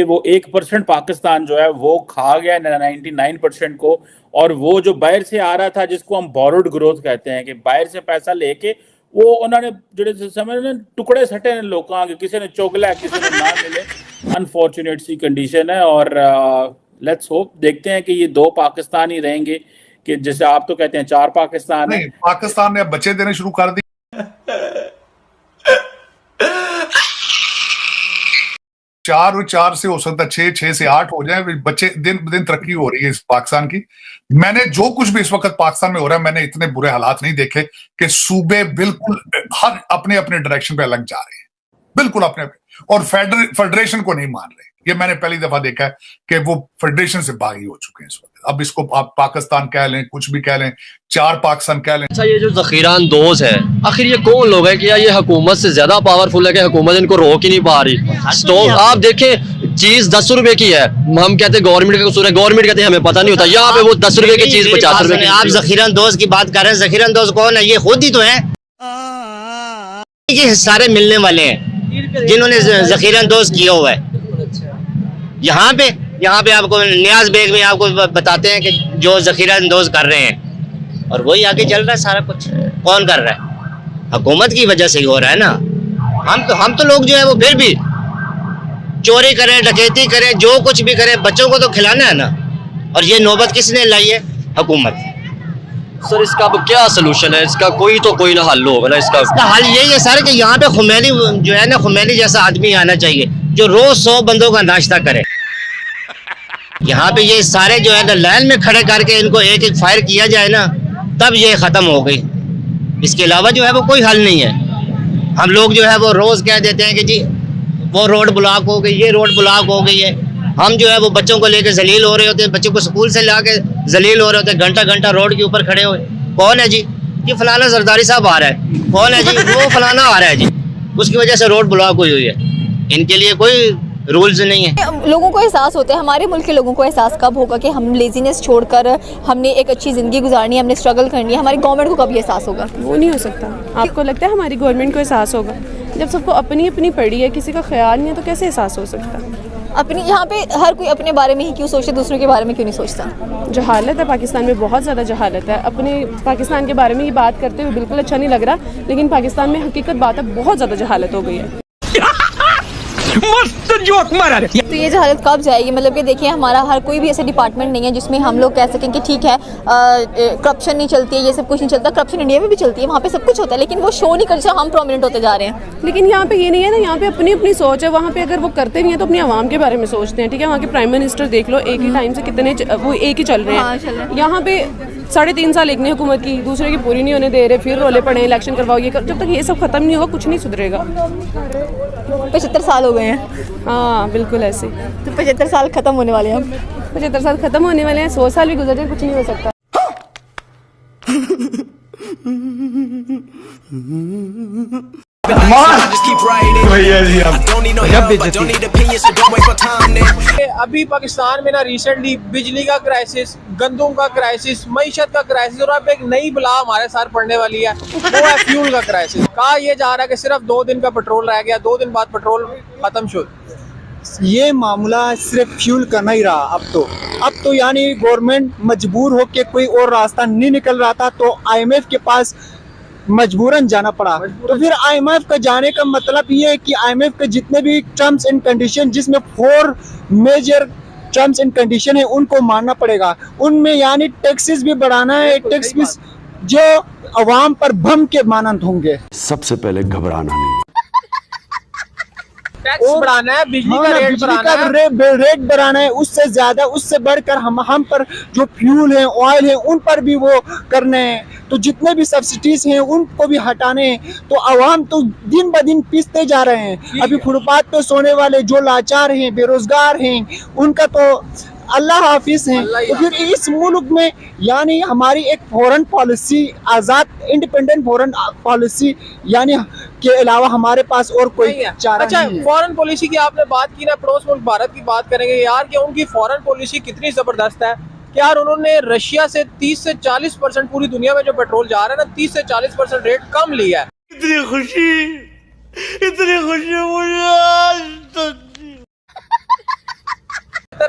وہ 1% پاکستان جو ہے وہ کھا گیا 99% کو، اور وہ جو باہر سے آ رہا تھا جس کو ہم بورڈ گروتھ کہتے ہیں کہ باہر سے پیسہ لے کے وہ انہوں نے جڑے سمجھنے ٹکڑے سٹے نے لوکاں کے، کسی نے چوگلا ہے کسی نے نہ ملے، انفارچونیٹ سی کنڈیشن ہے. اور لیٹس ہوپ دیکھتے ہیں کہ یہ 2 پاکستان ہی رہیں گے کہ جیسے آپ تو کہتے ہیں 4 پاکستان ہیں. پاکستان نے اب بچے دینے شروع کر دی. 4 اور 4 سے ہو سکتا ہے 6 سے 8 ہو جائیں. بچے دن بدن ترقی ہو رہی ہے اس پاکستان کی. میں نے جو کچھ بھی اس وقت پاکستان میں ہو رہا ہے، میں نے اتنے برے حالات نہیں دیکھے کہ صوبے بالکل ہر اپنے اپنے ڈائریکشن پہ الگ جا رہے ہیں، بالکل اپنے اپنے، اور فیڈریشن کو نہیں مان رہے. یہ میں نے پہلی دفعہ دیکھا ہے کہ وہ فیڈریشن سے باغی ہو چکے ہیں اس وقت. اب اس کو آپ پاکستان کہہ لیں، کچھ بھی کہہ لیں، 4 پاکستان کہہ لیں. اچھا، یہ جو ذخیرہ اندوز ہے آخر یہ کون لوگ ہیں؟ کیا یہ حکومت سے زیادہ پاورفل ہے کہ حکومت ان کو روک ہی نہیں پا رہی؟ سٹور آپ دیکھیں، چیز 10 روپے کی ہے، ہم کہتے ہیں گورنمنٹ کا قصور ہے، گورنمنٹ کہتے ہیں ہمیں پتہ نہیں ہوتا. یہاں پہ وہ 10 روپے کی چیز 50 روپے کی. آپ ذخیرہ اندوز کی بات کر رہے ہیں، ذخیرہ اندوز کون ہے؟ یہ خود ہی تو ہیں. یہ سارے ملنے والے ہیں جنہوں نے ذخیرہ اندوز کیا ہوا ہے. یہاں پہ آپ کو نیاز بیگ میں آپ کو بتاتے ہیں کہ جو ذخیرہ اندوز کر رہے ہیں، اور وہی آگے چل رہا ہے سارا کچھ. کون کر رہا ہے؟ حکومت کی وجہ سے ہی ہو رہا ہے نا. ہم تو لوگ جو ہے وہ پھر بھی چوری کریں، ڈکیتی کریں، جو کچھ بھی کریں، بچوں کو تو کھلانا ہے نا. اور یہ نوبت کس نے لائی ہے؟ حکومت. سر اس کا اب کیا سلوشن ہے؟ اس کا کوئی نہ حل ہوگا نا. اس کا حل یہی ہے سر کہ یہاں پہ خمینی جو ہے نا، خمینی جیسا آدمی آنا چاہیے جو روز 100 بندوں کا ناشتہ کرے. یہاں پہ یہ سارے جو ہے نا لائن میں کھڑے کر کے ان کو ایک ایک فائر کیا جائے نا، تب یہ ختم ہو گئی. اس کے علاوہ جو ہے وہ کوئی حل نہیں ہے. ہم لوگ جو ہے وہ روز کہہ دیتے ہیں کہ جی وہ روڈ بلاک ہو گئی، یہ روڈ بلاک ہو گئی ہے. ہم جو ہے وہ بچوں کو لے کے ذلیل ہو رہے ہوتے ہیں، بچوں کو اسکول سے لا کے ذلیل ہو رہے ہوتے ہیں، گھنٹہ گھنٹہ روڈ کے اوپر کھڑے ہوئے. کون ہے جی؟ یہ فلانا زرداری صاحب آ رہا ہے. کون ہے جی؟ وہ فلانا آ رہا ہے جی. اس کی وجہ سے روڈ بلاک ہوئی ہے. ان کے لیے کوئی رولز نہیں ہے. لوگوں کو احساس ہوتا ہے، ہمارے ملک کے لوگوں کو احساس کب ہوگا کہ ہم لیزینس چھوڑ کر ہم نے ایک اچھی زندگی گزارنی ہے، ہم نے اسٹرگل کرنی ہے؟ ہماری گورنمنٹ کو کب یہ احساس ہوگا؟ وہ نہیں ہو سکتا. آپ کو لگتا ہے ہماری گورنمنٹ کو احساس ہوگا؟ جب سب کو اپنی پڑی ہے، کسی کا خیال نہیں ہے، تو کیسے احساس ہو سکتا؟ اپنی یہاں پہ ہر کوئی اپنے بارے میں ہی کیوں سوچتا، دوسروں کے بارے میں کیوں نہیں سوچتا؟ جہالت ہے پاکستان میں، بہت زیادہ جہالت ہے. اپنے پاکستان کے بارے میں یہ بات کرتے ہوئے بالکل اچھا نہیں لگ رہا، لیکن پاکستان میں حقیقت بات ہے، بہت زیادہ جہالت ہو گئی ہے. تو یہ جہالت کب جائے گی؟ مطلب کہ دیکھیں، ہمارا ہر کوئی بھی ایسا ڈپارٹمنٹ نہیں ہے جس میں ہم لوگ کہہ سکیں کہ ٹھیک ہے کرپشن نہیں چلتی ہے، یہ سب کچھ نہیں چلتا. کرپشن انڈیا میں بھی چلتی ہے، وہاں پہ سب کچھ ہوتا ہے، لیکن وہ شو نہیں کرتے، ہم پرومیننٹ ہوتے جا رہے ہیں. لیکن یہاں پہ یہ نہیں ہے نا، یہاں پہ اپنی سوچ ہے. وہاں پہ اگر وہ کرتے نہیں ہیں تو اپنی عوام کے بارے میں سوچتے ہیں. ٹھیک ہے، وہاں کے پرائم منسٹر دیکھ لو، ایک ہی ٹائم سے کتنے وہ ایک ہی چل رہے ہیں. یہاں پہ 3.5 سال ایک نے حکومت کی، دوسرے کی پوری نہیں ہونے دے رہے، پھر رولے پڑے الیکشن کرواؤ، یہ جب تک یہ سب ختم نہیں ہوگا کچھ نہیں سدھرے گا. 75 سال ہو گئے ہیں. ہاں بالکل ایسے. تو 75 سال ختم ہونے والے ہیں. 75 سال ختم ہونے والے ہیں. 100 سال بھی گزر جائے کچھ نہیں ہو سکتا. ابھی پاکستان میں نا ریسنٹلی بجلی کا کرائسس، گندم کا کرائسس، معیشت کا کرائسس، اور اب ایک نئی بلا ہمارے ساتھ پڑنے والی ہے، وہ ہے فیول کا کرائسس. کہا یہ جا رہا ہے کہ صرف 2 دن کا پیٹرول رہ گیا، 2 دن بعد پیٹرول ختم شد. یہ معاملہ صرف فیول کا نہیں رہا. اب تو یعنی گورنمنٹ مجبور ہو کے کوئی اور راستہ نہیں نکل رہا تھا، تو IMF کے پاس مجبوراً جانا پڑا. تو پھر IMF کا جانے کا مطلب یہ ہے کہ IMF کے جتنے بھی ٹرمز اینڈ کنڈیشن، جس میں 4 میجر ٹرمز اینڈ کنڈیشن ہیں، ان کو ماننا پڑے گا. ان میں یعنی ٹیکسز بھی بڑھانا ہے، ٹیکس بھی جو عوام پر بم کے مانند ہوں گے. سب سے پہلے گھبرانا نہیں، ٹیکس بڑھانا ہے، بجلی کا ریٹ بڑھانا ہے. اس سے زیادہ، اس سے بڑھ کر ہم پر جو فیول ہیں، آئل ہیں، ان پر بھی وہ کرنے ہیں. تو جتنے بھی سبسڈیز ہیں ان کو بھی ہٹانے ہیں. تو عوام تو دن بہ دن پیستے جا رہے ہیں. ابھی فٹ پاتھ پہ سونے والے جو لاچار ہیں، بے روزگار ہیں، ان کا تو اللہ حافظ ہیں. تو پھر اس ملک میں یعنی ہماری ایک فورن پالیسی، آزاد انڈیپینڈنٹ فورن پالیسی یعنی کے علاوہ ہمارے پاس اور کوئی چارہ نہیں ہے. فورن پالیسی کی آپ نے بات کی نا، پڑوس ملک بھارت کی بات کریں گے یار کہ ان کی فورن پالیسی کتنی زبردست ہے کہ یار انہوں نے رشیا سے 30 سے 40% پوری دنیا میں جو پیٹرول جا رہا ہے نا، 30 سے 40% ریٹ کم لیا ہے. اتنی خوشی مجھے